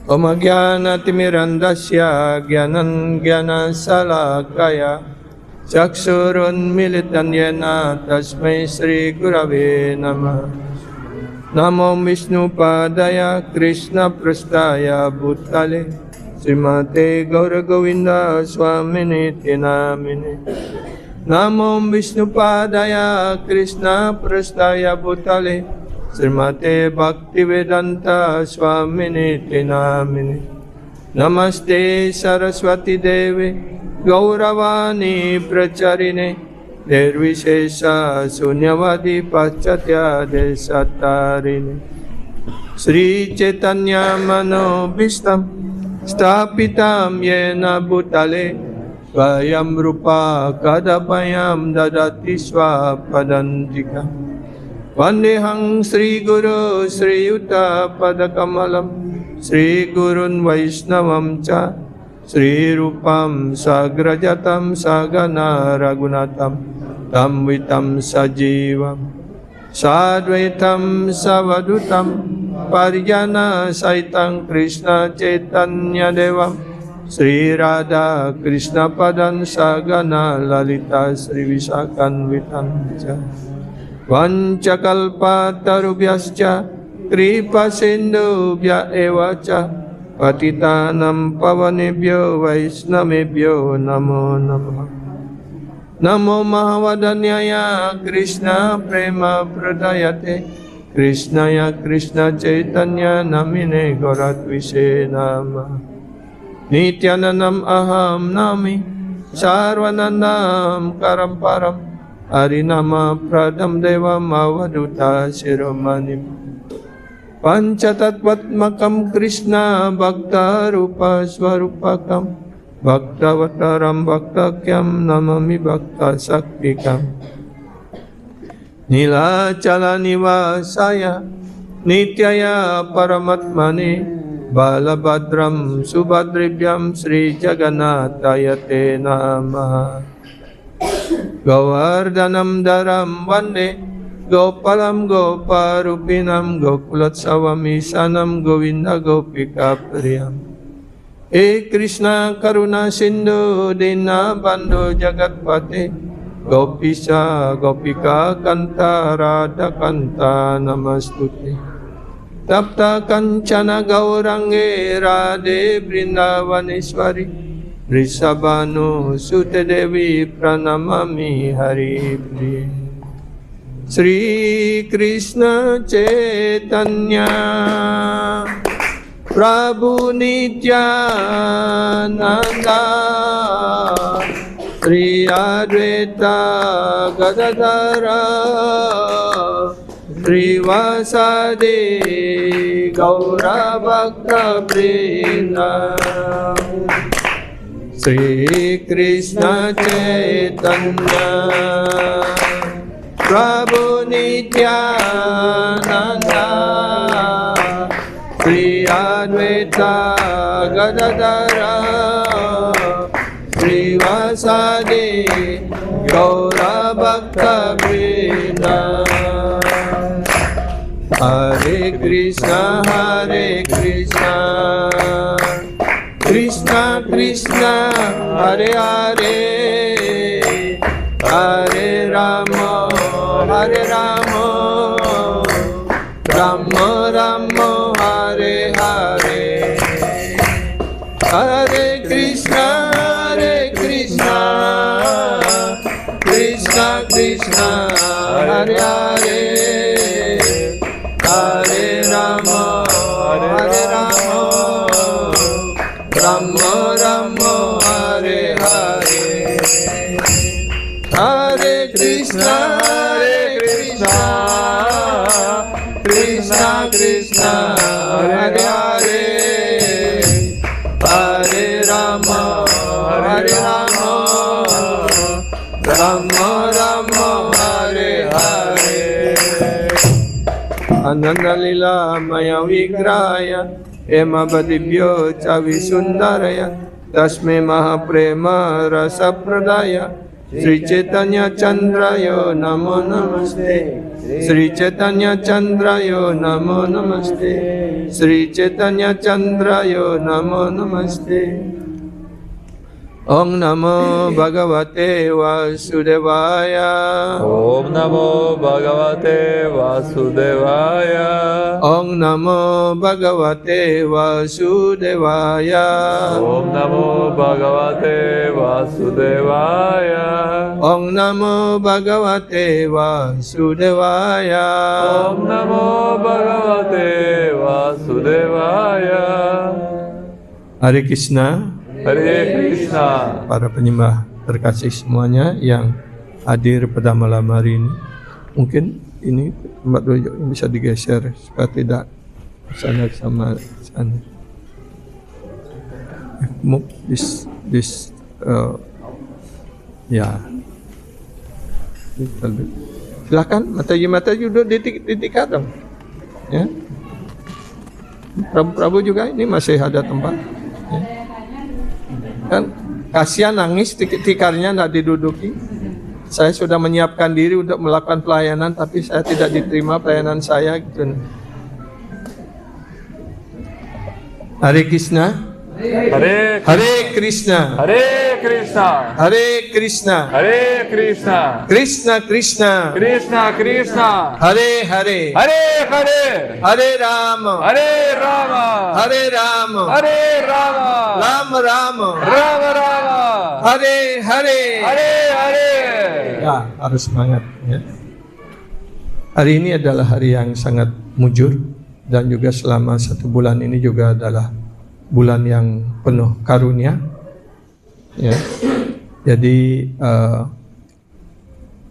Om Jnanatimirandasya Jnananjnanasalakaya Chaksurunmilitan yena tasmai Shri Gurave Namah. Namo Vishnupadaya Krishna Prasthaya Bhutale Srimate Gauragovinda Swaminiti Namine. Namo Vishnupadaya Krishna Prasthaya Bhutale Srimate Bhaktivedanta Swaminiti Namine. Namaste Saraswati Devi Gauravani Pracharine Nirvishesha Sunyavadi Paschatya Desatarine. Sri Chaitanya Mano Bhistam Stapitam Yena Bhutale Svayam Rupa Kadapayam Dadati Swapadantika. Vandehang Sri Guru Sri Yuta Padakamalam Sri Gurun Vaishnavam Cha Sri Rupam Sagrajatam Sagana Ragunatam Tam Vitam Sajivam Sadvaitam Savadutam Parijana Saitang Krishna Chaitanya Devam Sri Radha Krishna Padan Sagana Lalita Sri Visakan Vitam Cha Vanchakalpatarubhyascha Kripa Sindhubhya evacha Patitanam pavanebhyo Vaishnavebhyo namo namah. Namo Mahavadanyaya Krishna Prema Pradayate Krishnaya Krishna Chaitanya Namine Gauratvishe Namah. Nityanandam Aham Nami Sarvanandam Karamparam Harinama Pradam Devam Avaduta Shiromanim. Panchatattvatmakam Krishna Bhakta Rupa Swarupakam Bhaktavataram Bhaktakyam Namami Bhakta Saktikam. Nilachala Nivasaya Nityaya Paramatmane Balabhadram Subhadribhyam Sri Jagannatayate Namaha. Govardhanam Dharam Vande Gopalam Goparupinam Gokulatsavam Govinda Gopika Priyam. E Krishna Karuna Sindhu Dina Bandhu Jagatpate Gopisha Gopika Kanta Radha Kanta Namastute. Tapta Kanchana Gaurange Radhe Vrindavaneshwari Rishabhanu Sute Devi Pranamami Hari Priye. Sri Krishna Chaitanya Prabhu Nityananda Sri Advaita Gadadhara Sri Vasadi Gaura Bhakta Vrinda. Sri Krishna Chaitanya Prabhu Nityananda Sri Advaita Gadadhara Sri Vasadi Gaura Bhakta Vrinda. Hare Krishna Krishna Krishna Hare Hare Hare Rama Rama Rama Hare Hare. Hare Krishna Krishna Krishna Hare Hare Hare Rama Rama Rama Hare Hare. Hare Krishna Krishna Krishna Hare Hare Hare Rama Rama Rama Hare Hare. Ananda Lila Maya Vigraya Ema Badibhyo Chavi Sundaraya Tasme Mahaprema Rasa Pradaya Sri Chaitanya Chandrayo Namo Namaste. Sri Chaitanya Chandrayo Namo Namaste. Sri Chaitanya Chandrayo Namo Namaste. Om Namo Bhagavate Vasudevaya. Om Namo Bhagavate Vasudevaya. Om Namo Bhagavate Vasudevaya. Om Namo Bhagavate Vasudevaya. Om Namo Bhagavate Vasudevaya. Om Namo Bhagavate Vasudevaya. Hare Krishna. Hare Krishna. Para penyembah terkasih semuanya yang hadir pada malam hari ini. Mungkin ini tempat duduk yang bisa digeser supaya tidak sana sama sana. Move this ya. Silakan Mataji duduk di kantong. Ya. Prabu juga ini masih ada tempat. Ya. Kan kasihan nangis tikarnya tidak diduduki. Saya sudah menyiapkan diri untuk melakukan pelayanan, tapi saya tidak diterima pelayanan saya gitu. Hare Krishna. Hare Krishna. Hare Krishna. Hare Krishna. Hare Krishna. Krishna Krishna. Krishna Krishna. Hare Hare. Hare Hare. Hare Rama. Hare Rama. Hare Rama. Hare Rama. Rama Rama. Rama Rama. Hare Hare. Hare Hare. Ya, harus semangat ya. Hari ini adalah hari yang sangat mujur dan juga selama 1 bulan ini juga adalah bulan yang penuh karunia ya. Jadi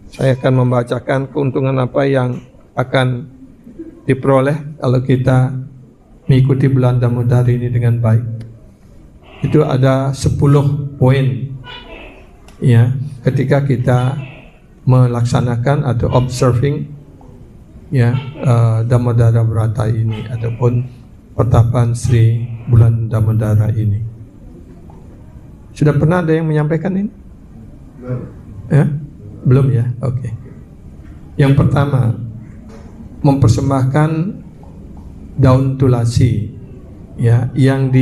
saya akan membacakan keuntungan apa yang akan diperoleh kalau kita mengikuti bulan Damodari ini dengan baik. Itu ada 10 poin ya ketika kita melaksanakan atau observing ya Damodara Brata ini ataupun pertapaan Sri bulan Damodara ini. Sudah pernah ada yang menyampaikan ini? Belum. Ya? Belum ya? Oke. Yang pertama, mempersembahkan daun tulasi ya yang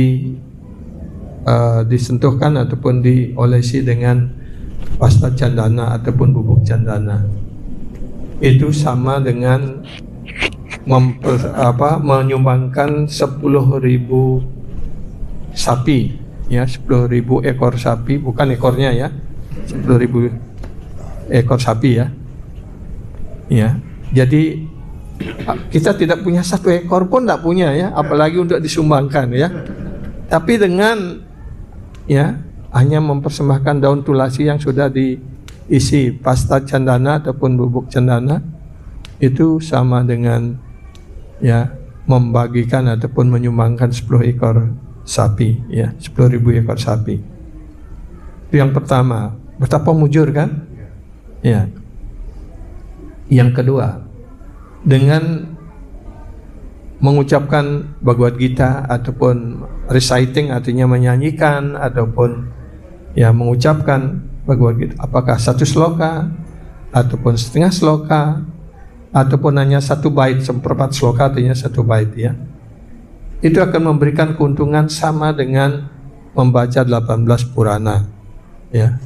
disentuhkan ataupun diolesi dengan pasta candana ataupun bubuk candana. Itu sama dengan menyumbangkan 10.000 sapi ya, 10.000 ekor sapi, bukan ekornya ya, 10.000 ekor sapi ya. Ya, jadi kita tidak punya 1 ekor pun tidak punya ya, apalagi untuk disumbangkan ya. Tapi dengan ya hanya mempersembahkan daun tulasi yang sudah diisi pasta candana ataupun bubuk candana, itu sama dengan ya membagikan ataupun menyumbangkan 10 ekor sapi ya, 10.000 ekor sapi. Itu yang pertama. Betapa mujur kan? Ya. Yang kedua, dengan mengucapkan Bhagavad Gita ataupun reciting, artinya menyanyikan ataupun ya mengucapkan Bhagavad Gita, apakah 1 sloka ataupun setengah sloka ataupun hanya 1 bait, 1/4 sloka, artinya 1 bait ya, itu akan memberikan keuntungan sama dengan membaca 18 Purana ya.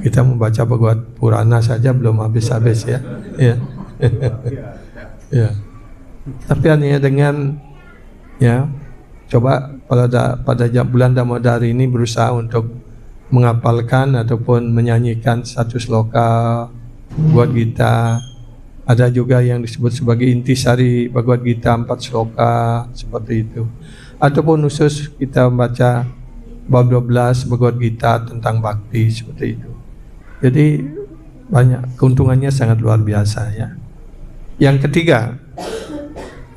Kita membaca Bhagavad Purana saja belum habis-habis ya. Ya. Ya. Tapi hanya dengan ya, coba pada bulan Damodari ini berusaha untuk menghafalkan ataupun menyanyikan 1 sloka Bhagavad Gita. Ada juga yang disebut sebagai intisari Bhagavad Gita 4 sloka, seperti itu. Ataupun khusus kita membaca bab 12 Bhagavad Gita tentang bakti, seperti itu. Jadi banyak keuntungannya, sangat luar biasa ya. Yang ketiga,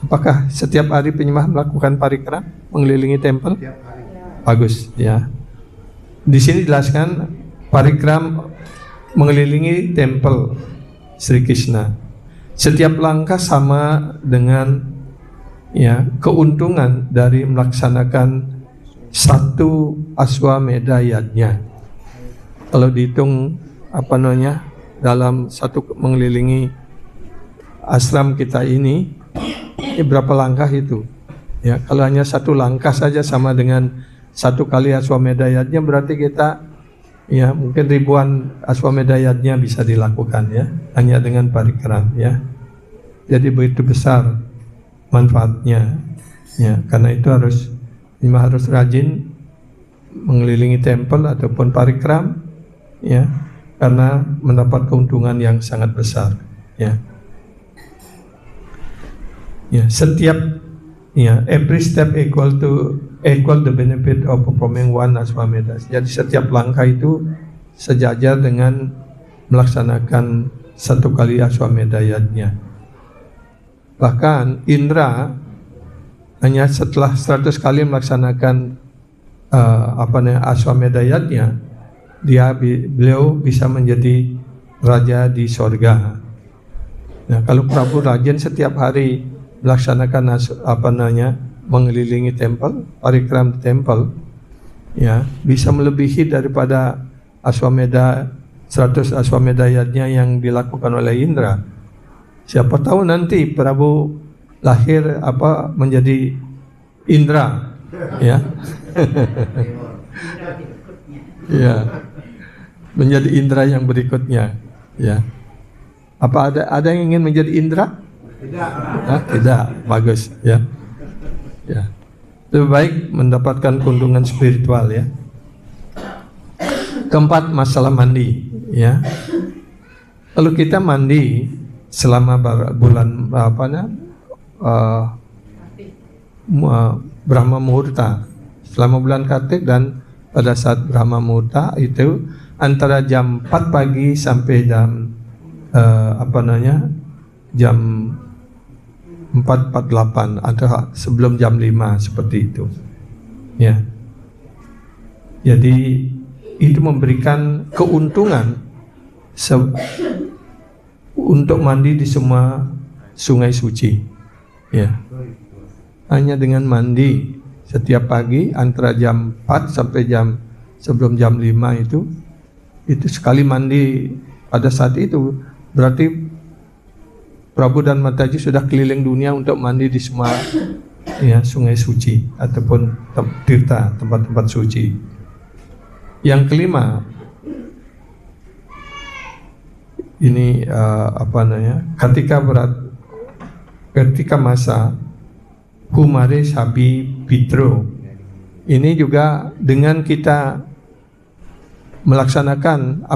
apakah setiap hari penyembah melakukan parikram, mengelilingi tempel? Bagus ya. Di sini dijelaskan parikram mengelilingi tempel Sri Krishna. Setiap langkah sama dengan ya keuntungan dari melaksanakan 1 Aswamedha Yajna. Kalau dihitung dalam satu mengelilingi ashram kita ini berapa langkah itu? Ya, kalau hanya satu langkah saja sama dengan satu kali Aswamedha yajna, berarti kita ya mungkin ribuan Aswamedha yajna bisa dilakukan ya, hanya dengan parikram ya. Jadi begitu besar manfaatnya ya, karena itu harus rajin mengelilingi tempel ataupun parikram ya, karena mendapat keuntungan yang sangat besar ya. Ya, setiap ya, every step equal the benefit of performing one Aswamedha. Jadi setiap langkah itu sejajar dengan melaksanakan satu kali Aswamedha yajna. Bahkan Indra hanya setelah 100 kali melaksanakan Aswamedha yajna, beliau bisa menjadi raja di sorga. Nah, kalau Prabu rajin setiap hari melaksanakan mengelilingi tempel, parikram tempel ya, bisa melebihi daripada 100 Aswamedha yajna yang dilakukan oleh Indra. Siapa tahu nanti Prabu lahir menjadi Indra ya. Ya, menjadi Indra yang berikutnya ya. Apa ada yang ingin menjadi Indra? Tidak, bagus ya. Ya, lebih baik mendapatkan keuntungan spiritual ya. Keempat, masalah mandi ya. Kalau kita mandi selama bulan Brahma Muhurta, selama bulan Kartik dan pada saat Brahma Muhurta itu antara jam 4 pagi sampai jam jam 4:48 atau sebelum jam 5 seperti itu ya. Jadi itu memberikan keuntungan untuk mandi di semua sungai suci ya. Hanya dengan mandi setiap pagi antara jam 4 sampai sebelum jam 5 itu sekali mandi pada saat itu berarti Prabu dan Mataji sudah keliling dunia untuk mandi di semua ya, sungai suci ataupun tirta, tempat-tempat suci. Yang kelima, ini ketika masa Humare Sabi Pitro, ini juga dengan kita melaksanakan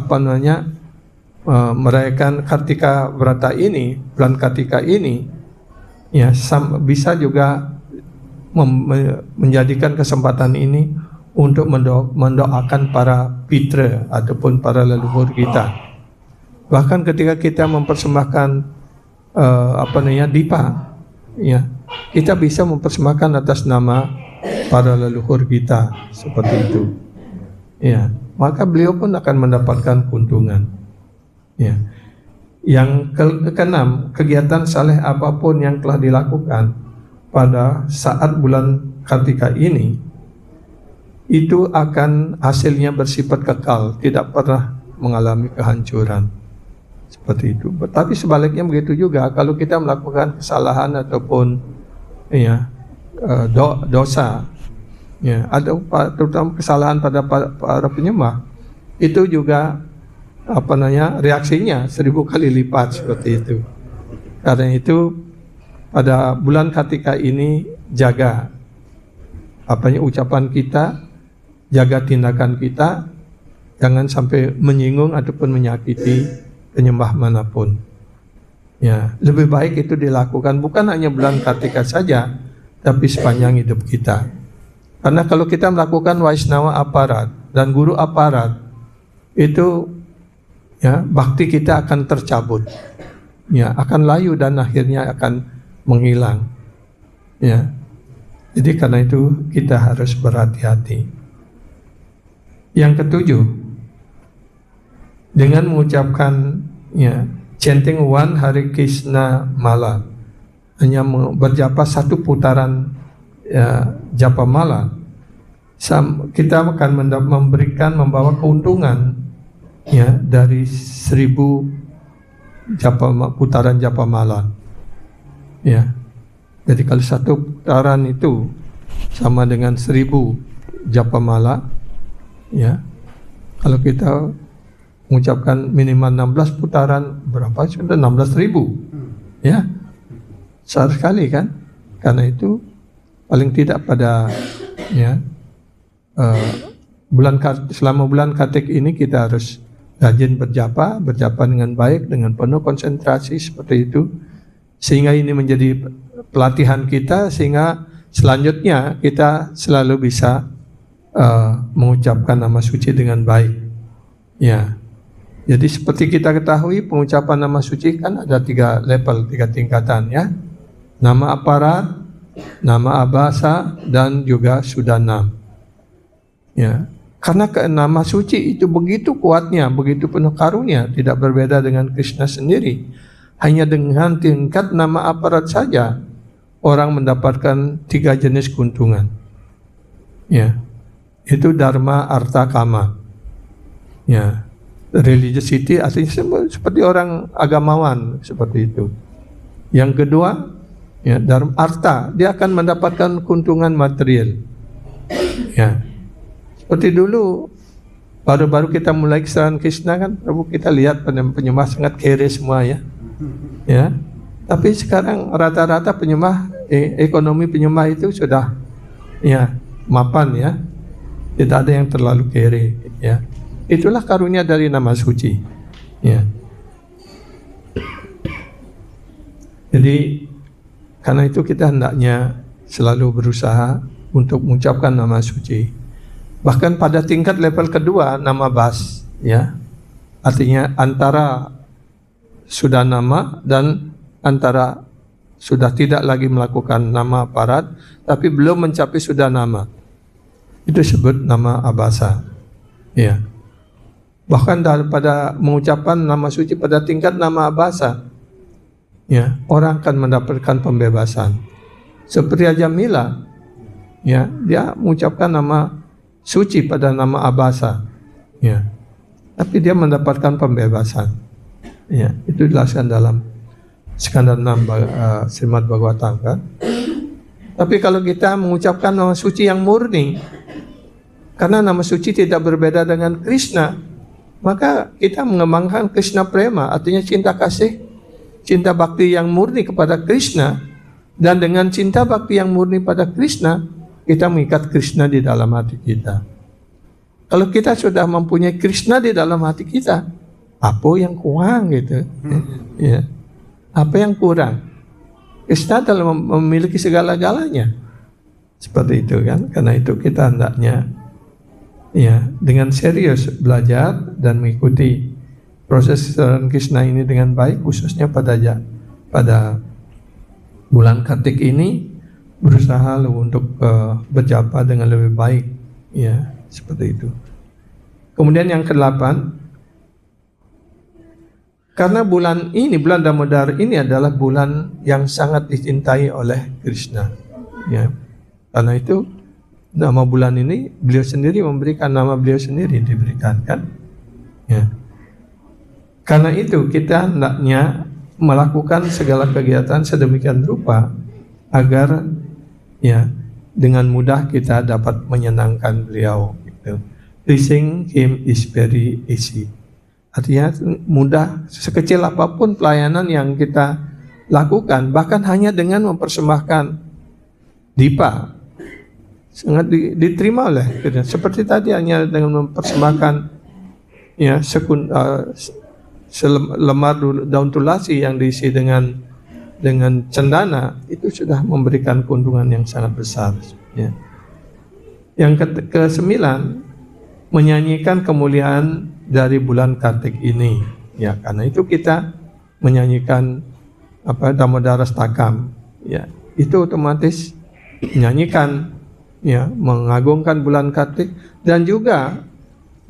merayakan Kartika Vrata ini, bulan Kartika ini ya, bisa juga menjadikan kesempatan ini untuk mendoakan para pitra ataupun para leluhur kita. Bahkan ketika kita mempersembahkan dipa ya, kita bisa mempersembahkan atas nama para leluhur kita seperti itu ya, maka beliau pun akan mendapatkan keuntungan. Ya. Yang keenam, kegiatan saleh apapun yang telah dilakukan pada saat bulan Kartika ini itu akan hasilnya bersifat kekal, tidak pernah mengalami kehancuran seperti itu. Tapi sebaliknya begitu juga kalau kita melakukan kesalahan ataupun ya, dosa ya, ada terutama kesalahan pada para penyembah, itu juga reaksinya 1000 kali lipat seperti itu. Karena itu pada bulan Kartika ini jaga ucapan kita, jaga tindakan kita, jangan sampai menyinggung ataupun menyakiti penyembah manapun. Ya, lebih baik itu dilakukan bukan hanya bulan Kartika saja, tapi sepanjang hidup kita. Karena kalau kita melakukan Vaishnava aparat dan guru aparat, itu ya, bakti kita akan tercabut, ya, akan layu dan akhirnya akan menghilang. Ya, jadi karena itu kita harus berhati-hati. Yang ketujuh, dengan mengucapkan ya, chanting one Hare Krishna mala, hanya berjapa satu putaran ya, japa mala, kita akan membawa keuntungan ya dari 1000 putaran Japamala. Ya. Jadi kalau satu putaran itu sama dengan 1000 Japamala, ya. Kalau kita mengucapkan minimal 16 putaran, berapa? Sudah 16.000. Ya. Besar sekali kan? Karena itu paling tidak pada selama bulan Kartik ini kita harus rajin berjapa dengan baik, dengan penuh konsentrasi seperti itu, sehingga ini menjadi pelatihan kita, sehingga selanjutnya kita selalu bisa mengucapkan nama suci dengan baik. Ya, jadi seperti kita ketahui pengucapan nama suci kan ada 3 level, 3 tingkatan ya. Nama aparat, nama abasa, dan juga sudanam. Ya, karena nama suci itu begitu kuatnya, begitu penuh karunia, tidak berbeda dengan Krishna sendiri. Hanya dengan tingkat nama aparat saja orang mendapatkan 3 jenis keuntungan. Ya, itu dharma, artha, kama. Ya, religiosity artinya seperti orang agamawan seperti itu. Yang kedua, ya, dharma artha, dia akan mendapatkan keuntungan material. Ya. Seperti dulu baru-baru kita mulai kesalahan Krishna kan, Prabu, kita lihat penyembah sangat kere semua ya. Ya. Tapi sekarang rata-rata penyembah ekonomi penyembah itu sudah ya mapan ya. Tidak ada yang terlalu kere ya. Itulah karunia dari nama suci. Ya. Jadi karena itu kita hendaknya selalu berusaha untuk mengucapkan nama suci. Bahkan pada tingkat level kedua nama bas, ya, artinya antara sudah nama dan antara sudah tidak lagi melakukan nama aparat, tapi belum mencapai sudah nama. Itu disebut nama abasa. Ya. Bahkan daripada mengucapkan nama suci pada tingkat nama abasa, ya, orang akan mendapatkan pembebasan. Seperti Raja Mila, ya, dia mengucapkan nama suci pada nama abasa, ya, tapi dia mendapatkan pembebasan. Ya, itu dijelaskan dalam skandal 6 Srimad Bhagavatam kan. Tapi kalau kita mengucapkan nama suci yang murni, karena nama suci tidak berbeda dengan Krishna, maka kita mengembangkan Krishna Prema, artinya cinta kasih, cinta bakti yang murni kepada Krishna. Dan dengan cinta bakti yang murni pada Krishna, kita mengikat Krishna di dalam hati kita. Kalau kita sudah mempunyai Krishna di dalam hati kita, apa yang kurang gitu? Ya. Apa yang kurang? Krishna dalam memiliki segala-galanya. Seperti itu kan? Karena itu kita hendaknya ya dengan serius belajar dan mengikuti proses kesadaran Krishna ini dengan baik, khususnya pada bulan Kartik ini, berusaha untuk berjapa dengan lebih baik, ya, seperti itu. Kemudian yang ke-8, karena bulan ini, bulan Damodar ini adalah bulan yang sangat dicintai oleh Krishna, ya. Karena itu nama bulan ini beliau sendiri memberikan, nama beliau sendiri diberikan kan, ya. Karena itu kita hendaknya melakukan segala kegiatan sedemikian rupa agar ya dengan mudah kita dapat menyenangkan beliau gitu. Pleasing him is very easy. Artinya mudah, sekecil apapun pelayanan yang kita lakukan, bahkan hanya dengan mempersembahkan dipa, sangat diterima oleh kita. Seperti tadi hanya dengan mempersembahkan ya selembar daun tulasi yang diisi dengan cendana, itu sudah memberikan keuntungan yang sangat besar. Ya. Yang ke-9, menyanyikan kemuliaan dari bulan Kartik ini. Ya, karena itu kita menyanyikan Damodara Stakam. Ya, itu otomatis menyanyikan, ya, mengagungkan bulan Kartik, dan juga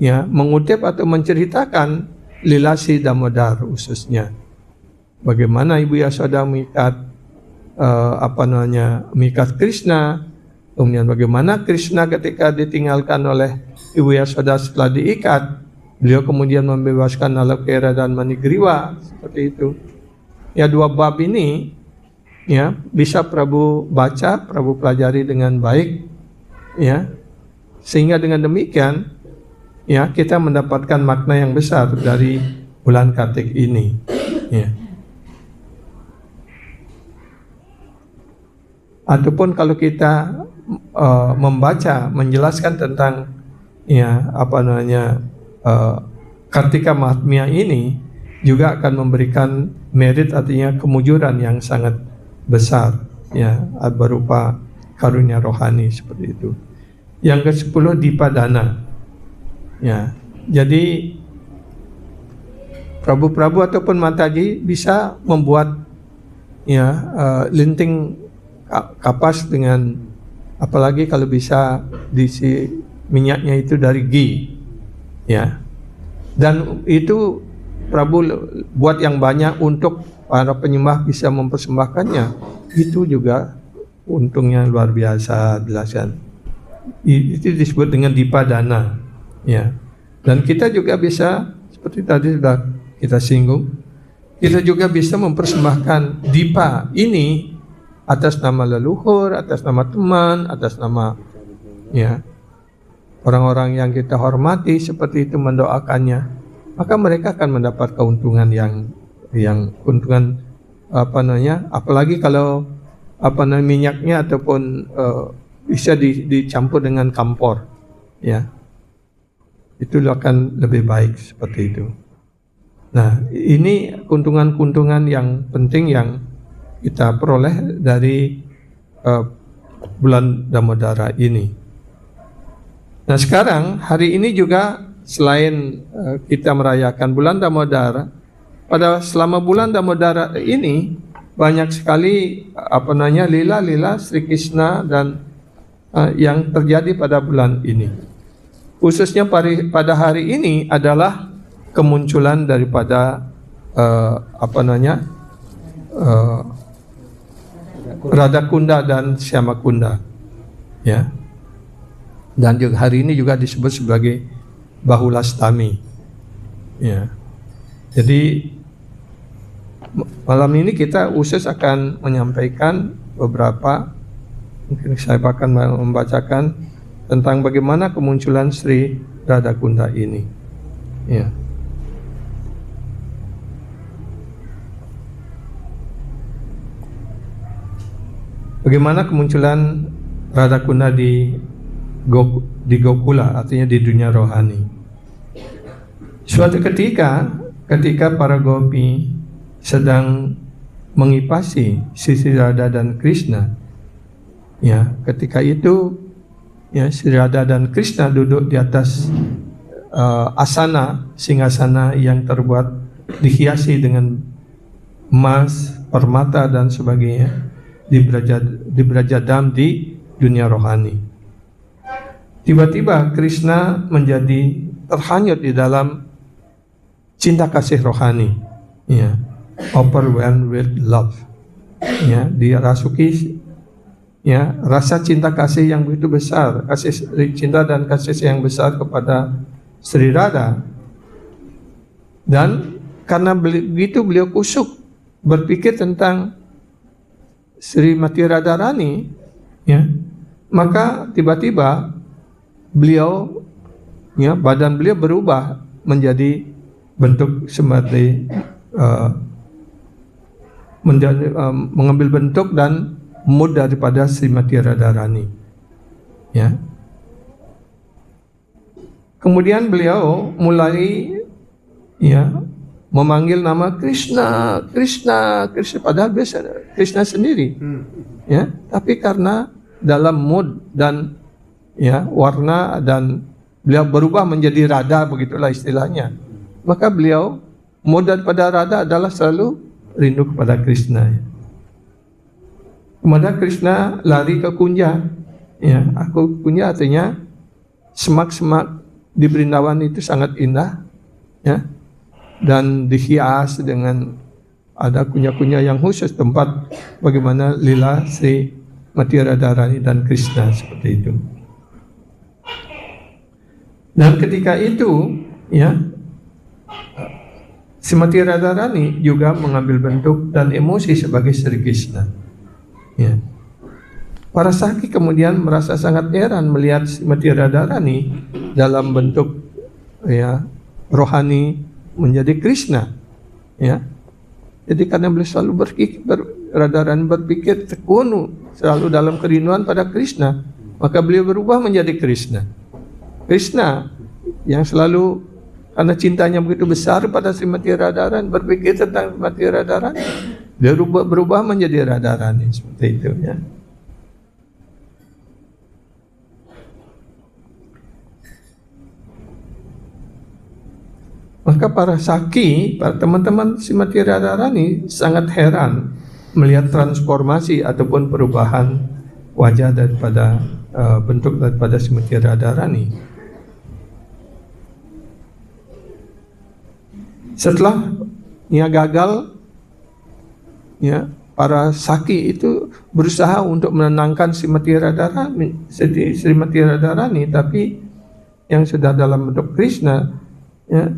ya mengutip atau menceritakan lilasi Damodar khususnya. Bagaimana Ibu Yasoda mengikat mengikat Krishna, kemudian bagaimana Krishna ketika ditinggalkan oleh Ibu Yasoda setelah diikat, Beliau kemudian membebaskan Nalakera dan Manigriwa, seperti itu. Ya, 2 bab ini ya bisa Prabu baca, Prabu pelajari dengan baik, ya, sehingga dengan demikian ya kita mendapatkan makna yang besar dari bulan Kartik ini, ya. Ataupun kalau kita membaca, menjelaskan tentang ya Kartika Mahatmya ini juga akan memberikan merit, artinya kemujuran yang sangat besar, ya, berupa karunia rohani seperti itu. Yang ke-10 Dipadana, ya. Jadi Prabu-prabu ataupun Mataji bisa membuat ya linting kapas dengan, apalagi kalau bisa diisi minyaknya itu dari ghee, ya. Dan itu Prabu buat yang banyak untuk para penyembah bisa mempersembahkannya. Itu juga untungnya luar biasa, jelaskan. Itu disebut dengan Dipadana, ya. Dan kita juga bisa seperti tadi sudah kita singgung, kita juga bisa mempersembahkan dipa ini atas nama leluhur, atas nama teman, atas nama ya orang-orang yang kita hormati, seperti itu mendoakannya, maka mereka akan mendapat keuntungan yang keuntungan apalagi kalau minyaknya ataupun bisa dicampur dengan kampor, ya, itu akan lebih baik seperti itu. Nah, ini keuntungan-keuntungan yang penting yang kita peroleh dari bulan Damodara ini. Nah, sekarang hari ini juga selain kita merayakan bulan Damodara, selama bulan Damodara ini banyak sekali lila-lila Sri Krishna dan yang terjadi pada bulan ini. Khususnya pada hari ini adalah kemunculan daripada Radakunda dan Syamakunda, ya. Dan juga hari ini juga disebut sebagai Bahulastami, ya. Jadi malam ini kita khusus akan menyampaikan beberapa, mungkin saya akan membacakan tentang bagaimana kemunculan Sri Radakunda ini, ya. Bagaimana kemunculan Radakunda di Gokula, artinya di dunia rohani. Suatu ketika para gopi sedang mengipasi Sri Radha dan Krishna, ya, ketika itu ya Sri Radha dan Krishna duduk di atas singgasana yang terbuat dihiasi dengan emas, permata dan sebagainya, di Brajadam di dunia rohani. Tiba-tiba Krishna menjadi terhanyut di dalam cinta kasih rohani, ya, overwhelmed with love, ya, dirasuki ya rasa cinta kasih yang begitu besar, kasih cinta dan kasih yang besar kepada Sri Radha. Dan karena begitu beliau kusuk berpikir tentang Srimati Radharani, ya, maka tiba-tiba beliau, ya, badan beliau berubah menjadi bentuk seperti mengambil bentuk dan mood daripada Srimati Radharani, ya. Kemudian beliau mulai ya memanggil nama Krishna, Krishna, Krishna, padahal biasa Krishna sendiri, ya. Tapi karena dalam mood dan ya warna dan beliau berubah menjadi Radha, begitulah istilahnya. Maka beliau mood daripada Radha adalah selalu rindu kepada Krishna. Ya. Kemudian Krishna lari ke Kunja, ya. Kunja artinya semak-semak di Brindawan itu sangat indah, ya. Dan dihias dengan ada kunya-kunya yang khusus, tempat bagaimana lila Sri Mati Radharani dan Krishna, seperti itu. Dan ketika itu ya, Srimati Radharani juga mengambil bentuk dan emosi sebagai Sri Krishna. Ya. Para saki kemudian merasa sangat heran melihat Srimati Radharani dalam bentuk ya rohani menjadi Krishna. Ya. Jadi karena beliau selalu Radharani berpikir tekunu selalu dalam kerinduan pada Krishna, maka beliau berubah menjadi Krishna. Krishna yang selalu karena cintanya begitu besar pada Srimati Radharani, berpikir tentang Srimati Radharani, dia berubah menjadi Radharani seperti itu ya. Maka para saki, para teman-teman Srimati Radharani sangat heran melihat transformasi ataupun perubahan wajah daripada bentuk daripada Srimati Radharani. Setelah gagal, ya, para saki itu berusaha untuk menenangkan Srimati Radharani, tapi yang sudah dalam bentuk Krishna, ya,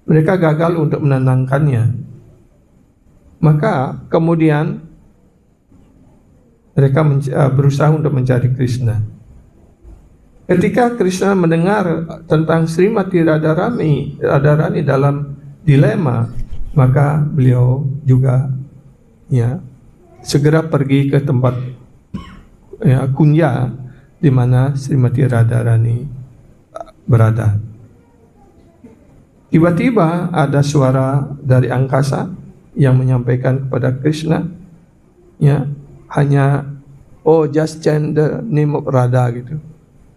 mereka gagal untuk menenangkannya. Maka kemudian mereka berusaha untuk mencari Krishna. Ketika Krishna mendengar tentang Srimati Radharani dalam dilema, maka beliau juga ya segera pergi ke tempat ya, Kunja di mana Srimati Radharani berada. Tiba-tiba ada suara dari angkasa yang menyampaikan kepada Krishna, ya, hanya just chant the name of Radha gitu.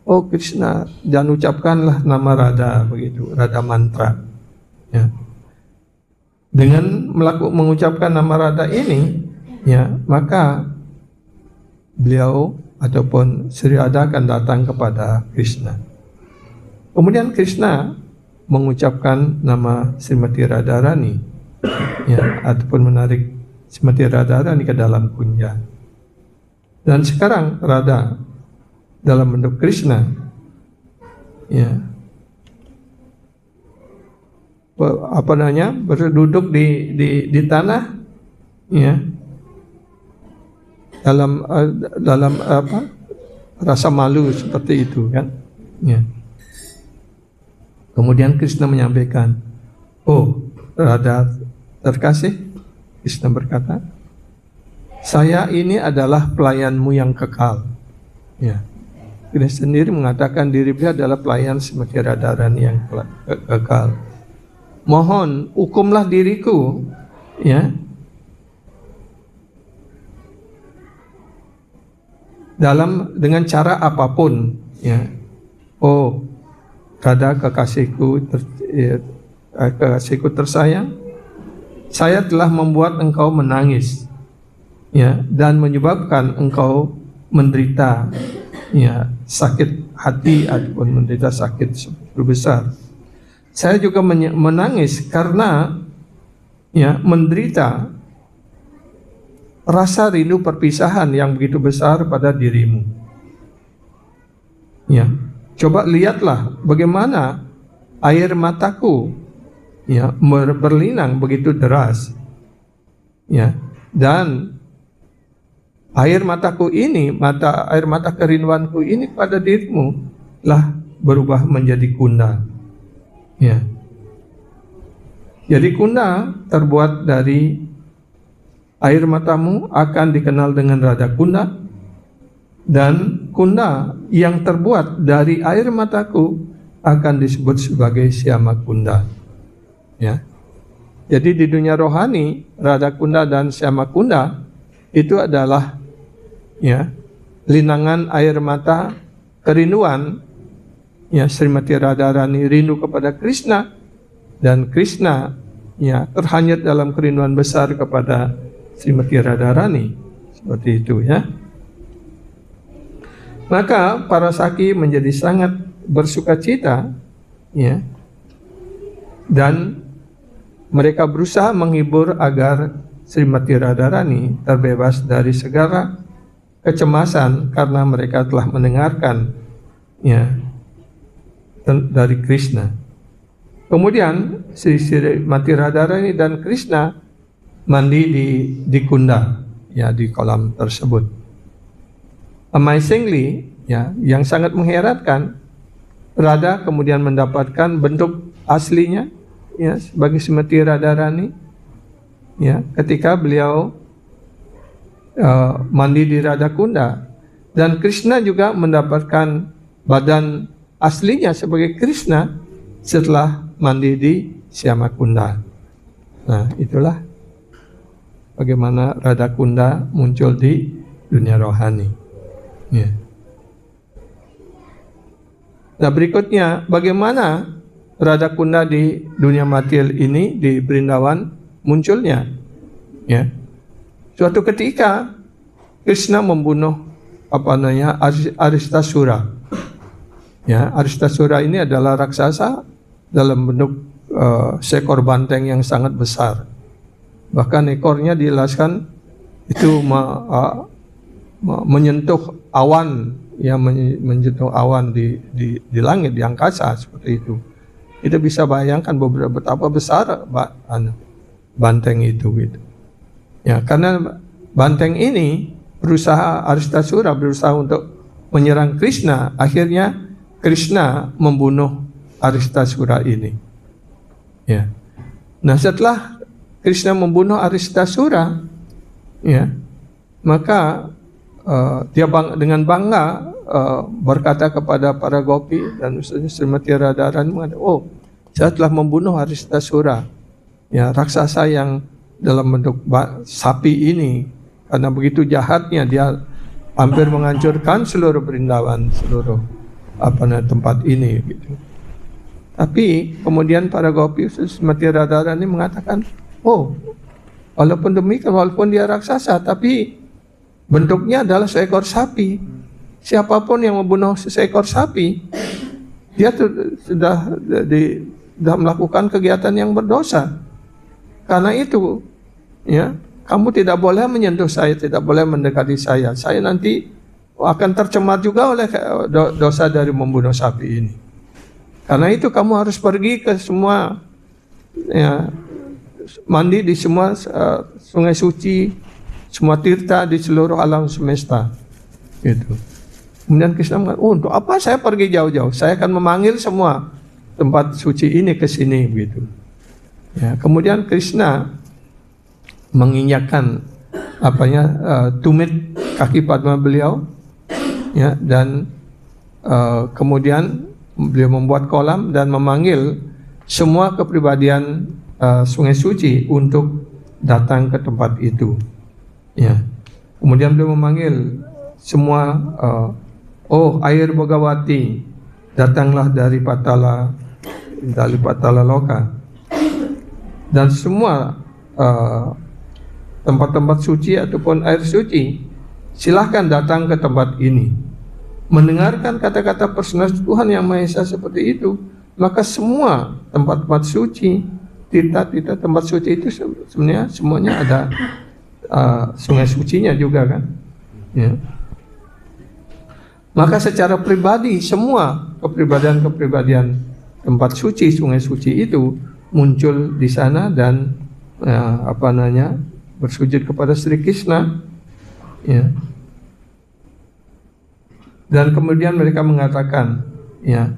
Oh Krishna, jangan ucapkanlah nama Radha begitu, Radha mantra. Ya. Dengan mengucapkan nama Radha ini, ya, maka beliau ataupun Sri Radha akan datang kepada Krishna. Kemudian Krishna mengucapkan nama Srimati Radharani, ya, ataupun menarik Srimati Radharani ke dalam Kunja. Dan sekarang Radha dalam bentuk Krishna, ya, berduduk di tanah, ya, dalam rasa malu seperti itu kan, ya. Kemudian Krishna menyampaikan, oh Radha terkasih, Krishna berkata, saya ini adalah pelayanmu yang kekal, ya. Krishna sendiri mengatakan diri beliau adalah pelayan Srimati Radharani yang kekal. Mohon hukumlah diriku, ya, dengan cara apapun, ya. Oh Radha kekasihku tersayang, saya telah membuat engkau menangis, ya, dan menyebabkan engkau menderita, ya, sakit hati ataupun menderita sakit besar. Saya juga menangis karena, ya, menderita rasa rindu perpisahan yang begitu besar pada dirimu. Ya, coba lihatlah bagaimana air mataku, ya, berlinang begitu deras, ya, dan air mataku ini, air mata kerinduanku ini pada dirimu lah berubah menjadi kunda. Ya. Jadi kunda terbuat dari air matamu akan dikenal dengan Radha Kunda, dan kunda yang terbuat dari air mataku akan disebut sebagai Syama Kunda. Ya. Jadi di dunia rohani Radha Kunda dan Syama Kunda itu adalah, ya, linangan air mata kerinduan, ya, Srimati Radharani rindu kepada Krishna, dan Krishna, ya, terhanyut dalam kerinduan besar kepada Srimati Radharani, seperti itu, ya. Maka para saki menjadi sangat bersukacita, ya, dan mereka berusaha menghibur agar Srimati Radharani terbebas dari segala kecemasan karena mereka telah mendengarkan, ya, dari Krishna. Kemudian Sri Mati Radharani dan Krishna mandi di Kunda, ya, di kolam tersebut. Amazingly, ya, yang sangat mengherankan, Radha kemudian mendapatkan bentuk aslinya, ya, sebagai Srimati Radharani, ya, ketika beliau mandi di Radha Kunda, dan Krishna juga mendapatkan badan aslinya sebagai Krishna setelah mandi di Syama Kunda. Nah, itulah bagaimana Radha Kunda muncul di dunia rohani. Ya. Nah, berikutnya bagaimana Radha Kunda di dunia material ini, di Brindawan munculnya. Ya. Suatu ketika Krishna membunuh Aristasura. Ya, Aristasura ini adalah raksasa dalam bentuk seekor banteng yang sangat besar. Bahkan ekornya dijelaskan itu menyentuh awan, ya, menyentuh awan di langit, di angkasa, seperti itu. Kita bisa bayangkan betapa besar banteng itu, gitu. Ya, karena banteng ini Aristasura berusaha untuk menyerang Krishna, akhirnya Krishna membunuh Aristasura ini. Ya. Nah, setelah Krishna membunuh Aristasura, ya, maka dia dengan bangga berkata kepada para gopi dan Srimati Radharani mengatakan, oh, saya telah membunuh Aristasura, ya, raksasa yang dalam bentuk sapi ini, karena begitu jahatnya dia hampir menghancurkan seluruh Brindawan, seluruh tempat ini, gitu. Tapi kemudian para gopi Srimati Radharani mengatakan, oh, walaupun demikian, walaupun dia raksasa, tapi bentuknya adalah seekor sapi. Siapapun yang membunuh seekor sapi, dia sudah melakukan kegiatan yang berdosa. Karena itu, ya, kamu tidak boleh menyentuh saya, tidak boleh mendekati saya. Saya nanti akan tercemar juga oleh dosa dari membunuh sapi ini. Karena itu kamu harus pergi ke semua, ya, mandi di semua sungai suci, semua tirta di seluruh alam semesta, gitu. Kemudian Krishna mengatakan, oh, untuk apa saya pergi jauh-jauh? Saya akan memanggil semua tempat suci ini ke sini, gitu. Ya, kemudian Krishna menginjakkan tumit kaki Padma beliau, ya, dan kemudian beliau membuat kolam dan memanggil semua kepribadian sungai suci untuk datang ke tempat itu. Ya. Kemudian beliau memanggil semua, oh, air Bogawati, datanglah dari Patala Loka, dan semua tempat-tempat suci ataupun air suci, silahkan datang ke tempat ini. Mendengarkan kata-kata personalitas Tuhan Yang Maha Esa seperti itu, maka semua tempat-tempat suci, tita-tita tempat suci itu sebenarnya semuanya ada sungai sucinya juga, kan? Ya. Maka secara pribadi semua kepribadian tempat suci, sungai suci itu muncul di sana dan bersujud kepada Sri Krishna, ya. Dan kemudian mereka mengatakan, ya,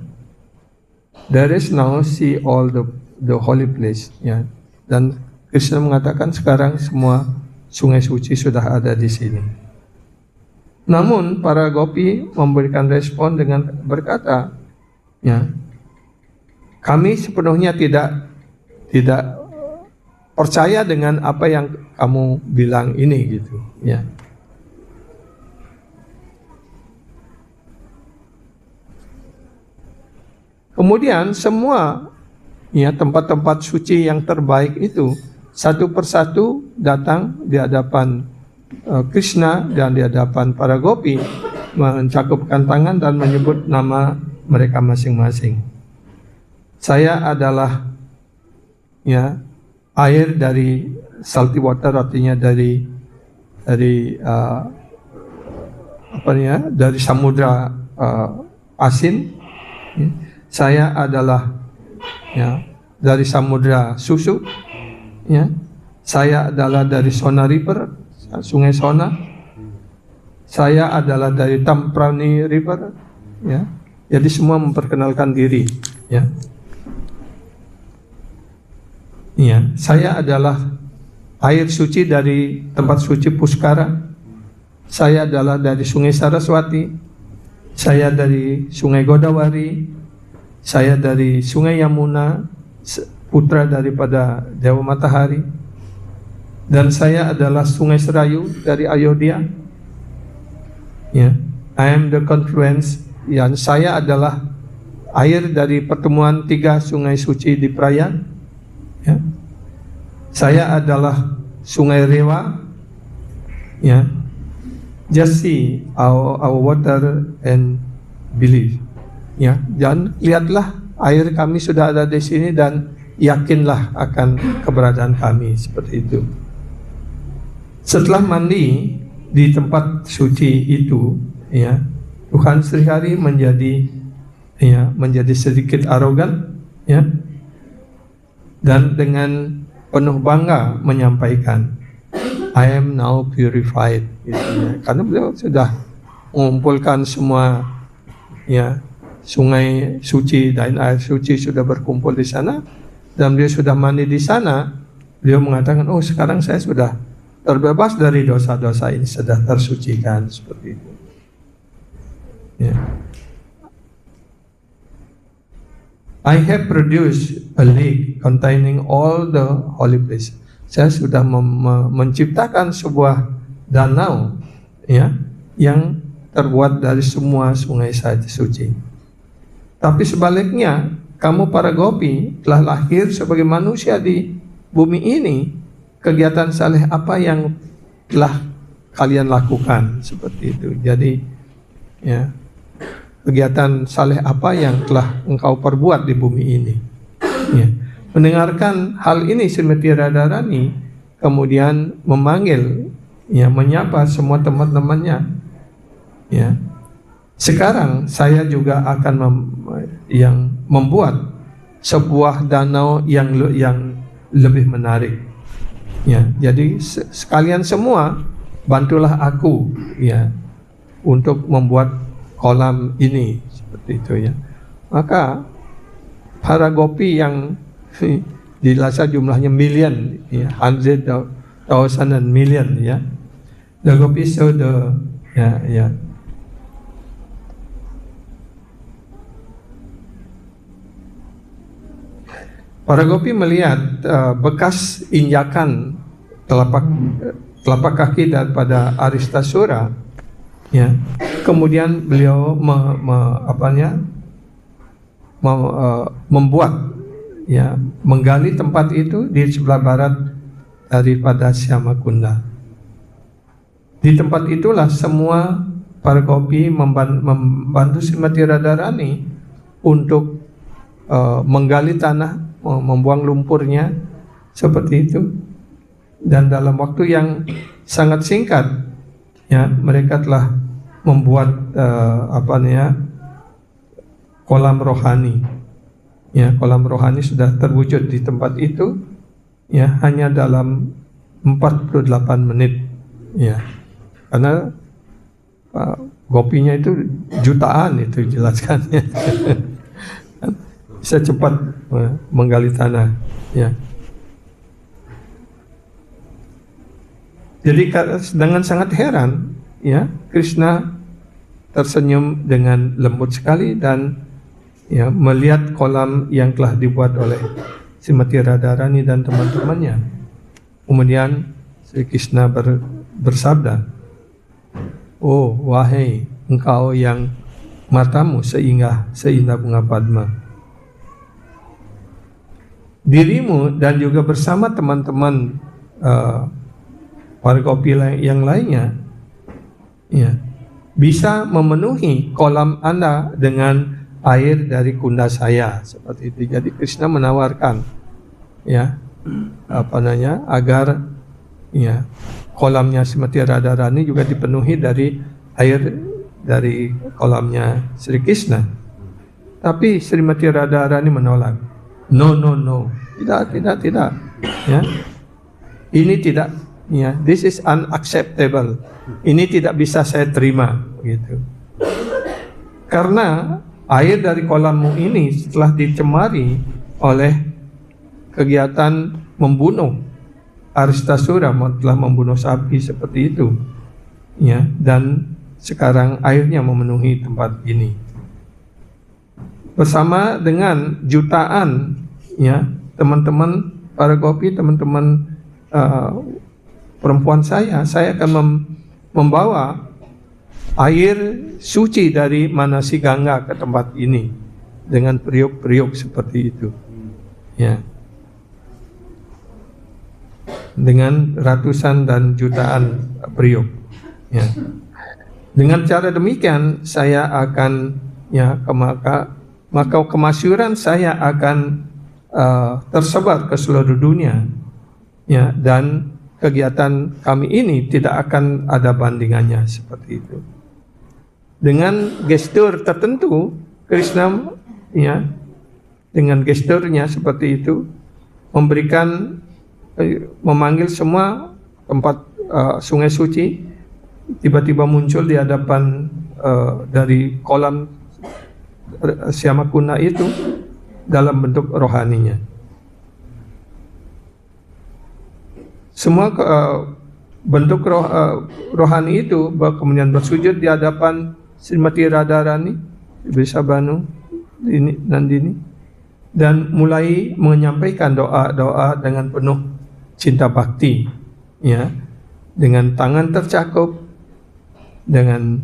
there is now see all the holy place, ya. Dan Krishna mengatakan sekarang semua sungai suci sudah ada di sini. Namun para gopi memberikan respon dengan berkata, ya, kami sepenuhnya tidak percaya dengan apa yang kamu bilang ini, gitu, ya. Kemudian semua, ya, tempat-tempat suci yang terbaik itu satu persatu datang di hadapan Krishna dan di hadapan para gopi, mencakupkan tangan dan menyebut nama mereka masing-masing. Saya adalah, ya, air dari salty water, artinya dari samudra asin. Ya. Saya adalah, ya, dari samudra Susu, ya. Saya adalah dari Sona River, Sungai Sona. Saya adalah dari Tamprani River, ya. Jadi semua memperkenalkan diri, ya. Ya, saya adalah air suci dari tempat suci Puskara. Saya adalah dari Sungai Saraswati. Saya dari Sungai Godawari. Saya dari Sungai Yamuna, putra daripada Dewa Matahari. Dan saya adalah Sungai Serayu dari Ayodhya. Ya, I am the confluence. Yang saya adalah air dari pertemuan 3 sungai suci di Prayan. Ya. Saya adalah Sungai Rewa. Ya. Just see our water and believe. Ya, dan lihatlah air kami sudah ada di sini dan yakinlah akan keberadaan kami, seperti itu. Setelah mandi di tempat suci itu, ya, Tuhan Srihari menjadi sedikit arogan, ya, dan dengan penuh bangga menyampaikan, I am now purified, gitu, ya. Karena beliau sudah mengumpulkan semua, ya, sungai suci dan air suci sudah berkumpul di sana, dan beliau sudah mandi di sana. Beliau mengatakan, oh sekarang saya sudah terbebas dari dosa-dosa ini, sudah tersucikan, seperti itu. Yeah. I have produced a lake containing all the holy places. Saya sudah menciptakan sebuah danau, ya, yang terbuat dari semua sungai suci. Tapi sebaliknya, kamu para gopi telah lahir sebagai manusia di bumi ini. Kegiatan saleh apa yang telah kalian lakukan, seperti itu. Jadi, ya, kegiatan saleh apa yang telah engkau perbuat di bumi ini, ya. Mendengarkan hal ini, Srimati Radharani kemudian memanggil, ya, menyapa semua teman-temannya, ya. Sekarang saya juga akan membuat sebuah danau yang lebih menarik, ya. Jadi sekalian semua bantulah aku, ya, untuk membuat kolam ini, seperti itu, ya. Maka para gopi yang dirasa jumlahnya million, ya, 100,000 and million, ya. The gopis saw the, ya. Para gopi melihat bekas injakan telapak kaki daripada Aristasura, ya. Kemudian beliau membuat, ya, menggali tempat itu di sebelah barat daripada Syamakunda. Di tempat itulah semua para gopi membantu Srimati Radharani untuk menggali tanah, membuang lumpurnya, seperti itu. Dan dalam waktu yang sangat singkat, ya, mereka telah membuat kolam rohani, ya. Kolam rohani sudah terwujud di tempat itu, ya, hanya dalam 48 menit, ya. Karena gopinya itu jutaan, itu jelaskannya. Bisa cepat menggali tanah, ya. Jadi dengan sangat heran, ya, Krishna tersenyum dengan lembut sekali dan, ya, melihat kolam yang telah dibuat oleh Srimati Radharani dan teman-temannya. Kemudian Sri Krishna bersabda, oh wahai engkau yang matamu seindah bunga padma, dirimu dan juga bersama teman-teman para gopi yang lainnya, ya, bisa memenuhi kolam Anda dengan air dari kunda saya, seperti itu. Jadi Krishna menawarkan, ya, agar, ya, kolamnya Srimati Radharani juga dipenuhi dari air dari kolamnya Sri Krishna. Tapi Srimati Radharani menolak. No, no, no. Tidak. Ya. Ini tidak, ya. This is unacceptable. Ini tidak bisa saya terima, gitu. Karena air dari kolammu ini setelah dicemari oleh kegiatan membunuh. Aristasura telah membunuh sapi seperti itu, ya. Dan sekarang airnya memenuhi tempat ini. Bersama dengan jutaan, ya, teman-teman para kopi, teman-teman perempuan saya akan membawa air suci dari Manasi Gangga ke tempat ini dengan periuk-periuk seperti itu, ya, dengan ratusan dan jutaan periuk, ya. Dengan cara demikian saya akan, ya, maka kemasyhuran saya akan tersebar ke seluruh dunia, ya, dan kegiatan kami ini tidak akan ada bandingannya seperti itu. Dengan gestur tertentu, Krishna, ya, dengan gesturnya seperti itu memberikan, memanggil semua tempat sungai suci tiba-tiba muncul di hadapan dari kolam Syamakuna itu dalam bentuk rohaninya. Semua bentuk rohani itu kemudian bersujud di hadapan Srimati Radharani, Vrishabhanu, Nandini, dan mulai menyampaikan doa-doa dengan penuh cinta bakti, ya, dengan tangan tercakup, dengan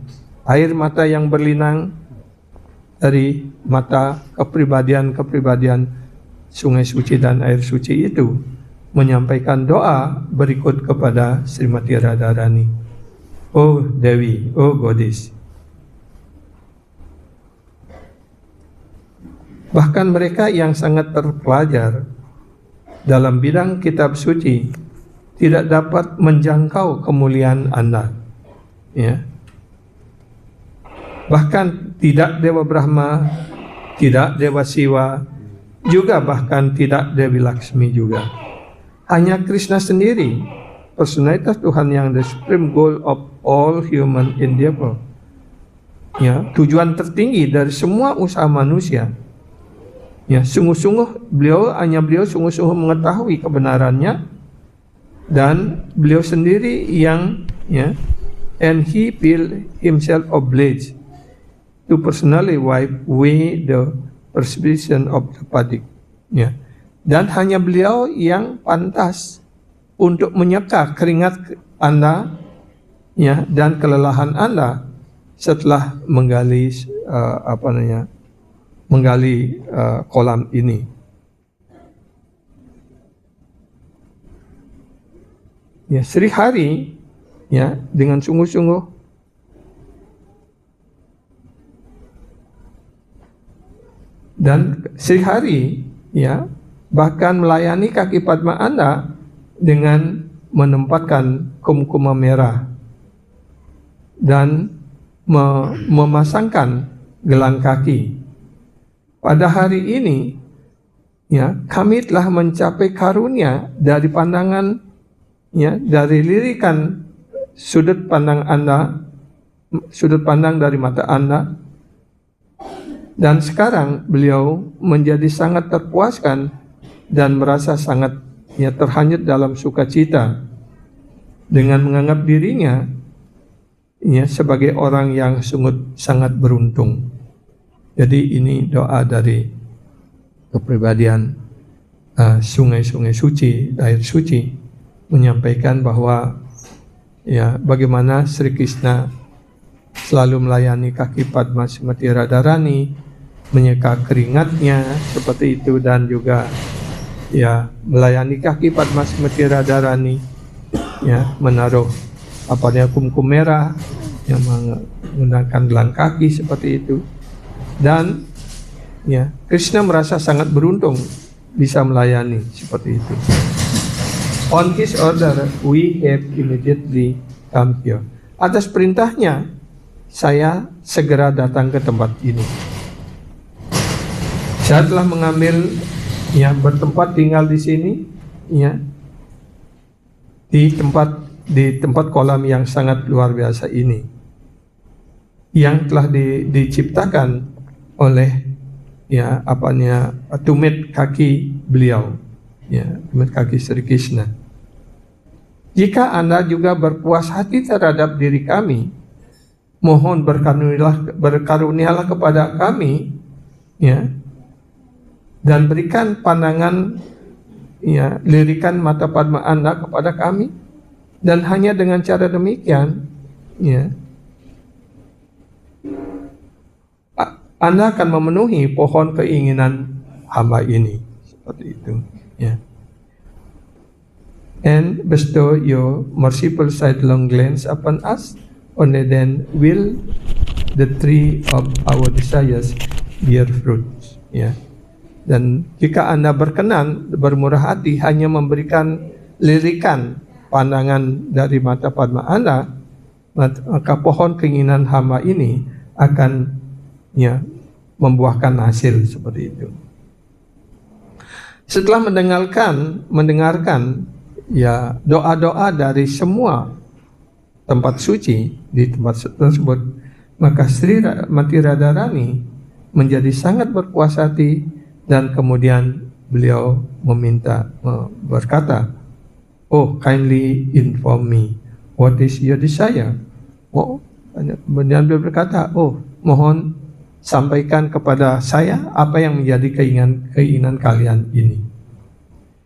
air mata yang berlinang dari mata kepribadian sungai suci dan air suci itu, menyampaikan doa berikut kepada Srimati Radharani. Oh Dewi, oh Goddess. Bahkan mereka yang sangat terpelajar dalam bidang kitab suci tidak dapat menjangkau kemuliaan Anda, ya. Bahkan tidak Dewa Brahma, tidak Dewa Siwa, juga bahkan tidak Dewi Laksmi juga. Hanya Krishna sendiri, personalitas Tuhan yang the supreme goal of all human endeavor, ya, tujuan tertinggi dari semua usaha manusia. Ya, sungguh-sungguh beliau sungguh-sungguh mengetahui kebenarannya, dan beliau sendiri yang, ya, and he feel himself obliged to personally wipe away the perspiration of the Padik, ya. Dan hanya beliau yang pantas untuk menyeka keringat Anda, ya, dan kelelahan Anda setelah menggali kolam ini. Ya, Sri Hari, ya, dengan sungguh-sungguh dan Sri Hari, ya, bahkan melayani kaki Padma Anda dengan menempatkan kumkuma merah dan memasangkan gelang kaki. Pada hari ini, ya, kami telah mencapai karunia dari pandangan, ya, dari lirikan sudut pandang Anda, sudut pandang dari mata Anda, dan sekarang beliau menjadi sangat terpuaskan dan merasa sangat, ya, terhanyut dalam sukacita dengan menganggap dirinya, ya, sebagai orang yang sangat beruntung. Jadi ini doa dari kepribadian sungai-sungai suci, air suci, menyampaikan bahwa, ya, bagaimana Sri Krishna selalu melayani kaki Padma Srimati Radharani, menyeka keringatnya seperti itu, dan juga, ya, melayani kaki Padma Srimati Radharani, ya, menaruh kumkum merah, yang menggunakan gelang kaki seperti itu. Dan, ya, Krishna merasa sangat beruntung bisa melayani seperti itu. On his order, we have immediately come here. Atas perintahnya, saya segera datang ke tempat ini. Saya telah mengambil ya bertempat tinggal di sini, ya di tempat kolam yang sangat luar biasa ini, yang telah diciptakan oleh ya tumit kaki beliau, ya tumit kaki Sri Krishna. Jika Anda juga berpuas hati terhadap diri kami, mohon berkarunialah kepada kami, ya, dan berikan pandangan, ya, lirikan mata padma Anda kepada kami, dan hanya dengan cara demikian, ya, Anda akan memenuhi pohon keinginan hamba ini, seperti itu, ya. And bestow your merciful sidelong glance upon us, only then will the tree of our desires bear fruits, ya. Dan jika Anda berkenan, bermurah hati, hanya memberikan lirikan pandangan dari mata padma Anda, maka pohon keinginan hamba ini akan, ya, membuahkan hasil seperti itu. Setelah mendengarkan ya doa-doa dari semua tempat suci di tempat tersebut, maka Sri Mati Radharani menjadi sangat berpuas hati, dan kemudian beliau berkata, "Oh, kindly inform me, what is your desire?" Oh, kemudian beliau berkata, "Oh, mohon sampaikan kepada saya apa yang menjadi keinginan kalian ini."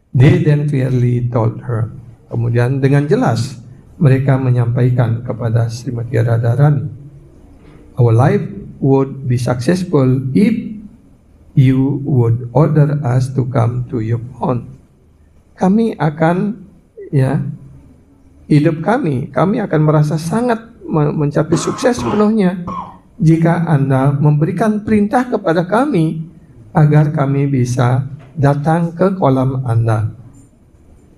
They then clearly told her. Kemudian dengan jelas mereka menyampaikan kepada Srimati Radharani, "Our life would be successful if you would order us to come to your pond." Kami akan, ya, hidup kami akan merasa sangat mencapai sukses sepenuhnya jika Anda memberikan perintah kepada kami agar kami bisa datang ke kolam Anda.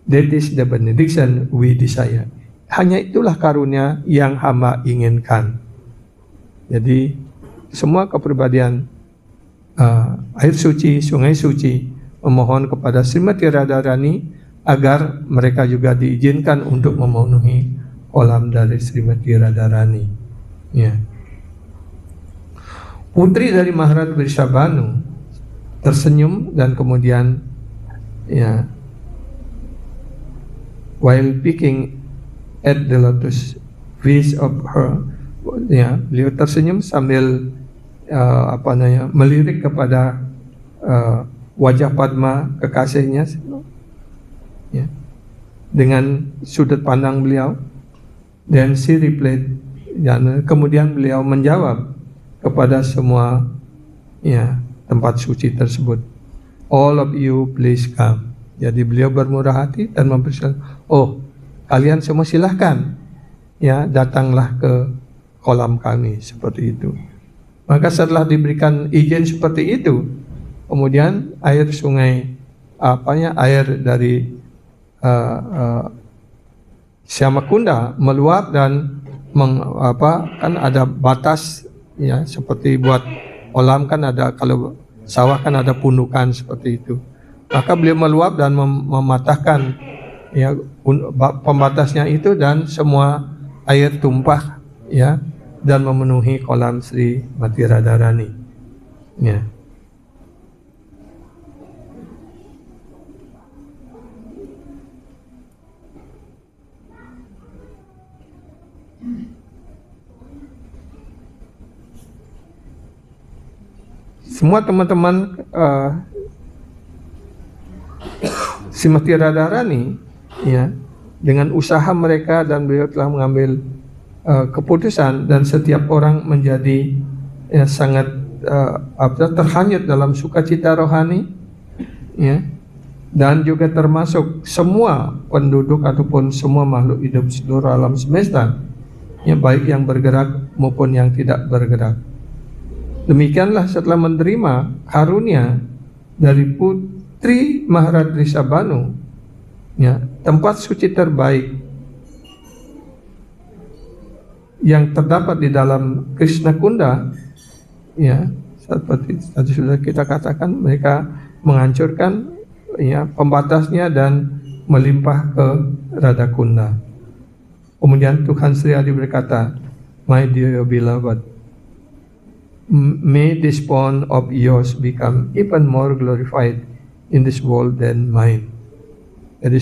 That is the benediction we desire. Hanya itulah karunia yang hamba inginkan. Jadi semua kepribadian air suci, sungai suci memohon kepada Srimati Radharani agar mereka juga diizinkan untuk memenuhi kolam dari Srimati Radharani, ya. Putri dari Maharaj Vrishabhanu tersenyum dan kemudian, ya, while picking at the lotus fish of her, ya, beliau tersenyum sambil melirik kepada wajah Padma kekasihnya, ya, dengan sudut pandang beliau, dan she replied, dan kemudian beliau menjawab kepada semua, ya, tempat suci tersebut, "All of you please come." Jadi beliau bermurah hati dan mempersilahkan, "Oh, kalian semua silahkan, ya, datanglah ke kolam kami," seperti itu. Maka setelah diberikan izin seperti itu, kemudian air sungai, air dari Syamakunda meluap dan kan ada batas, ya, seperti buat kolam kan ada, kalau sawah kan ada pundukan seperti itu. Maka beliau meluap dan mematahkan, ya, pembatasnya itu, dan semua air tumpah, ya, dan memenuhi kolam Sri Mati Radharani, ya. Semua teman-teman Srimati Radharani, ya, dengan usaha mereka, dan beliau telah mengambil keputusan, dan setiap orang menjadi, ya, sangat terhanyut dalam sukacita rohani, ya, dan juga termasuk semua penduduk ataupun semua makhluk hidup seluruh alam semesta, ya, baik yang bergerak maupun yang tidak bergerak. Demikianlah setelah menerima karunia dari Putri Maharaj Vrishabhanu, ya, tempat suci terbaik yang terdapat di dalam Krishna Kunda, ya, seperti tadi sudah kita katakan, mereka menghancurkan, ya pembatasnya dan melimpah ke Radakunda. Kemudian Tuhan Sri Adi berkata, "My dear beloved, may this bond of yours become even more glorified in this world than mine." Jadi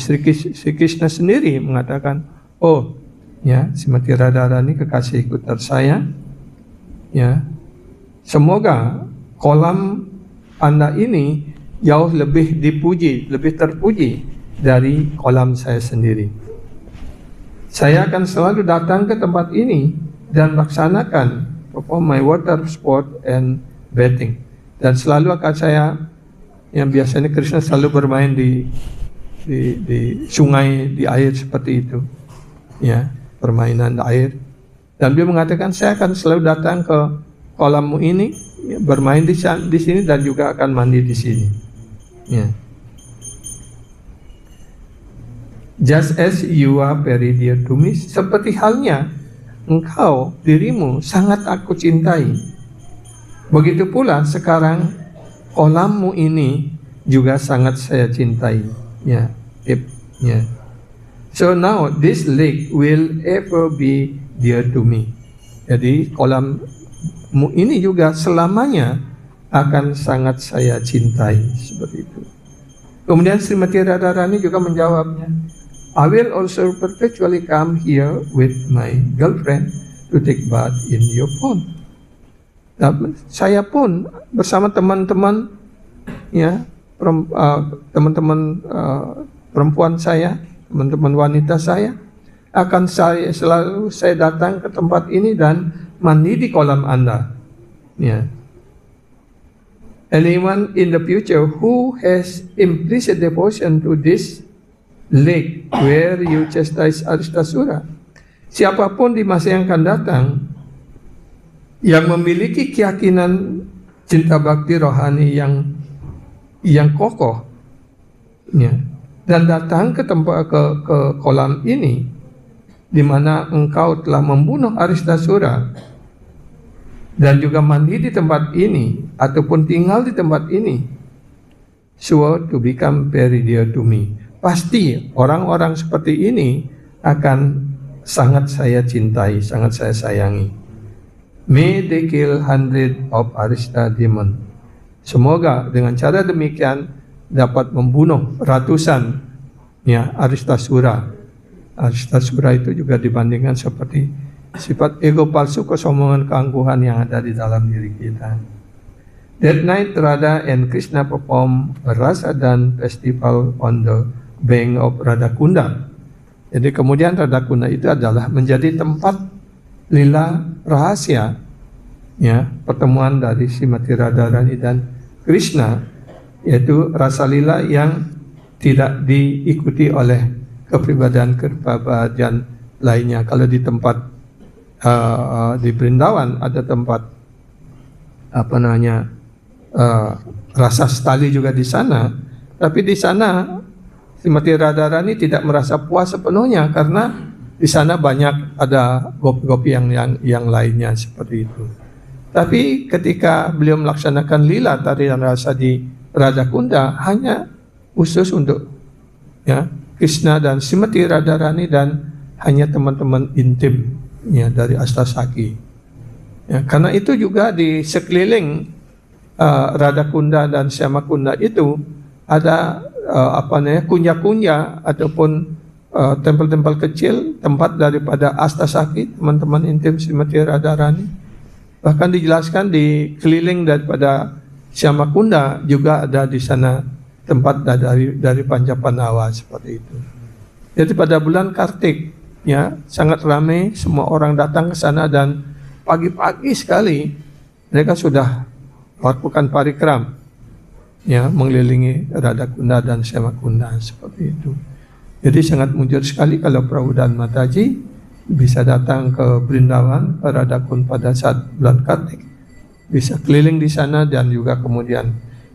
Sri Krishna sendiri mengatakan, oh ya, Srimati Radharani kekasihku tersayang, ya, semoga kolam Anda ini jauh lebih dipuji, lebih terpuji dari kolam saya sendiri. Saya akan selalu datang ke tempat ini dan laksanakan perform my water sport and bathing. Dan selalu akan saya, yang biasanya Krishna selalu bermain di sungai, di air seperti itu, ya, permainan di air. Dan dia mengatakan, saya akan selalu datang ke kolammu ini, ya, bermain di sini dan juga akan mandi di sini. Ya. Just as you are very dear to me, seperti halnya engkau, dirimu sangat aku cintai. Begitu pula sekarang kolammu ini juga sangat saya cintai. Ya, ya. So now this lake will ever be dear to me. Jadi kolammu ini juga selamanya akan sangat saya cintai, seperti itu. Kemudian Srimati Radharani juga menjawabnya, I will also perpetually come here with my girlfriend to take bath in your pond. Dan saya pun bersama teman-teman, ya, teman-teman perempuan saya, teman-teman wanita saya, akan selalu saya datang ke tempat ini dan mandi di kolam Anda. Ya. Anyone in the future who has implicit devotion to this lake where you chastise Aristasura, siapapun di masa yang akan datang yang memiliki keyakinan cinta bakti rohani yang kokoh, ya, dan datang ke tempat ke kolam ini di mana engkau telah membunuh Aristasura dan juga mandi di tempat ini ataupun tinggal di tempat ini, sure to become very dear to me. Pasti orang-orang seperti ini akan sangat saya cintai, sangat saya sayangi. May they kill 100 of Arista demon. Semoga dengan cara demikian dapat membunuh ratusan, ya, Aristasura. Aristasura itu juga dibandingkan seperti sifat ego palsu, kesombongan, keangkuhan yang ada di dalam diri kita. That night Radha and Krishna perform a Rasadan festival on the bank of Radakunda. Jadi kemudian Radakunda itu adalah menjadi tempat lila rahasia, ya, pertemuan dari Srimati Radharani dan Krishna, yaitu rasa lila yang tidak diikuti oleh kepribadian lainnya. Kalau di tempat di Brindawan ada tempat rasa stali juga di sana, tapi di sana Srimati Radharani tidak merasa puas sepenuhnya karena di sana banyak ada gopi-gopi yang lainnya seperti itu. Tapi ketika beliau melaksanakan lila tarian rasa di Radakunda hanya khusus untuk, ya, Krishna dan Srimati Radharani dan hanya teman-teman intim, ya, dari Astasaki. Ya, karena itu juga di sekeliling Radakunda dan Syamakunda itu ada kunya-kunya ataupun tempel-tempel kecil, tempat daripada Astasaki, teman-teman intim Srimati Radharani. Bahkan dijelaskan di keliling daripada Syamakunda juga ada di sana tempat dari Panjapanawa, seperti itu. Jadi pada bulan Kartik, ya, sangat ramai, semua orang datang ke sana dan pagi-pagi sekali mereka sudah melakukan parikram, ya, mengelilingi Radakunda dan Syamakunda, seperti itu. Jadi sangat mujur sekali kalau Prabhu dan Mataji bisa datang ke Brindawan, ke Radakund pada saat bulan Kartik, bisa keliling di sana dan juga kemudian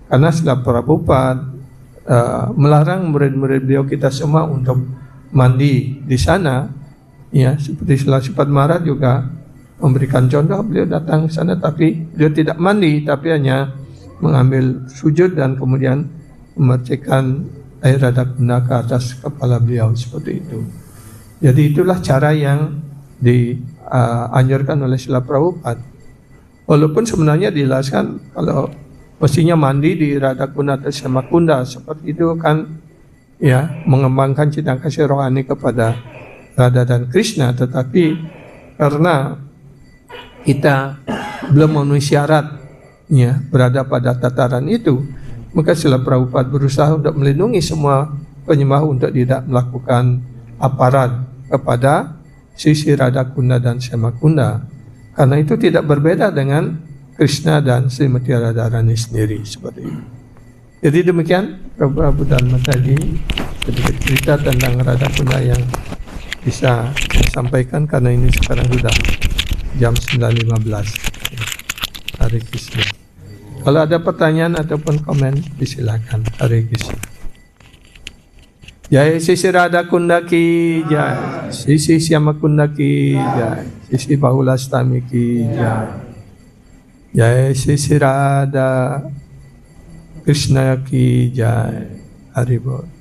karena setelah Prabhupada melarang murid-murid beliau kita semua untuk mandi di sana, ya, seperti Srila Maharaj juga memberikan contoh, beliau datang ke sana tapi beliau tidak mandi, tapi hanya mengambil sujud dan kemudian memercikan air Radha Kunda ke atas kepala beliau seperti itu. Jadi itulah cara yang dianjurkan oleh Srila Prabhupada. Walaupun sebenarnya dijelaskan kalau mestinya mandi di Radha Kunda atau Semakunda seperti itu kan ya mengembangkan cinta kasih rohani kepada Radha dan Krishna, tetapi karena kita belum memenuhi syarat ya berada pada tataran itu, maka Srila Prabhupada berusaha untuk melindungi semua penyembah untuk tidak melakukan aparat kepada sisi Radha Kunda dan Semakunda, karena itu tidak berbeda dengan Krishna dan Srimati Radharani sendiri seperti itu. Jadi demikian Prabhu Dharma tadi sedikit cerita tentang Radha Kunda yang bisa saya sampaikan karena ini sekarang sudah jam 9.15. Hare Krishna. Kalau ada pertanyaan ataupun komen disilakan. Hare Krishna. Jai Sisi Radha Kunda ki jai, Sisi Syama Kunda ki jai, Sisi Bahulastami ki jai, Jai Sisi Radha Krishna ki jai. Haribol.